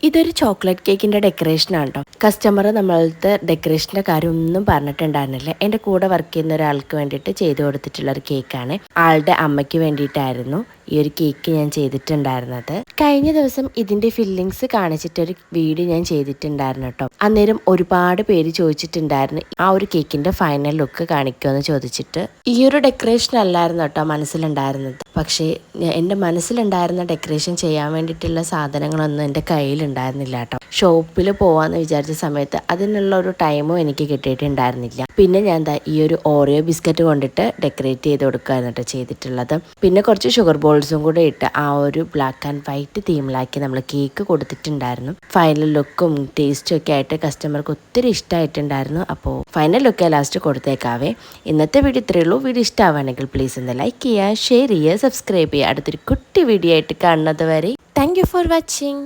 ഇതൊരു ചോക്ലേറ്റ് കേക്കിൻ്റെ ഡെക്കറേഷനാണ് കേട്ടോ. കസ്റ്റമർ നമ്മളത്തെ ഡെക്കറേഷൻ്റെ കാര്യം ഒന്നും പറഞ്ഞിട്ടുണ്ടായിരുന്നില്ല. എൻ്റെ കൂടെ വർക്ക് ചെയ്യുന്ന ഒരാൾക്ക് വേണ്ടിയിട്ട് ചെയ്തു കൊടുത്തിട്ടുള്ള ഒരു കേക്കാണ്. ആളുടെ അമ്മയ്ക്ക് വേണ്ടിയിട്ടായിരുന്നു ഈ ഒരു കേക്ക് ഞാൻ ചെയ്തിട്ടുണ്ടായിരുന്നത്. കഴിഞ്ഞ ദിവസം ഇതിൻ്റെ ഫില്ലിങ്സ് കാണിച്ചിട്ടൊരു വീഡിയോ ഞാൻ ചെയ്തിട്ടുണ്ടായിരുന്നു കേട്ടോ. അന്നേരം ഒരുപാട് പേര് ചോദിച്ചിട്ടുണ്ടായിരുന്നു ആ ഒരു കേക്കിൻ്റെ ഫൈനൽ ലുക്ക് കാണിക്കുമെന്ന് ചോദിച്ചിട്ട്. ഈ ഒരു ഡെക്കറേഷൻ അല്ലായിരുന്നു കേട്ടോ മനസ്സിലുണ്ടായിരുന്നത്. പക്ഷേ എൻ്റെ മനസ്സിലുണ്ടായിരുന്ന ഡെക്കറേഷൻ ചെയ്യാൻ വേണ്ടിയിട്ടുള്ള സാധനങ്ങളൊന്നും എൻ്റെ കയ്യിലുണ്ടായിരുന്നില്ല കേട്ടോ. ഷോപ്പിൽ പോവാന്ന് വിചാരിച്ച സമയത്ത് അതിനുള്ള ഒരു ടൈമും എനിക്ക് കിട്ടിയിട്ടുണ്ടായിരുന്നില്ല. പിന്നെ ഞാൻ ഈ ഒരു ഓറിയോ ബിസ്ക്കറ്റ് കൊണ്ടിട്ട് ഡെക്കറേറ്റ് ചെയ്ത് കൊടുക്കുകയായിരുന്നു കേട്ടോ ചെയ്തിട്ടുള്ളത്. പിന്നെ കുറച്ച് ഷുഗർ ബോൾസും കൂടെ ഇട്ട് ആ ഒരു ബ്ലാക്ക് ആൻഡ് വൈറ്റ് തീമിലാക്കി നമ്മൾ കേക്ക് കൊടുത്തിട്ടുണ്ടായിരുന്നു. ഫൈനൽ ലുക്കും ടേസ്റ്റും ഒക്കെ ആയിട്ട് കസ്റ്റമർക്ക് ഒത്തിരി ഇഷ്ടമായിട്ടുണ്ടായിരുന്നു. അപ്പോൾ ഫൈനൽ ലുക്ക് ലാസ്റ്റ് കൊടുത്തേക്കാവേ. ഇന്നത്തെ വീഡിയോ ഇത്രയേ ഉള്ളൂ. വീഡിയോ ഇഷ്ടമാവുകയാണെങ്കിൽ പ്ലീസ് ഒന്ന് ലൈക്ക് ചെയ്യുക, ഷെയർ ചെയ്യുക, സബ്സ്ക്രൈബ് ചെയ്യുക. അടുത്തൊരു കുട്ടി വീഡിയോ ആയിട്ട് കാണുന്നത് വരെ താങ്ക് യു ഫോർ വാച്ചിങ്.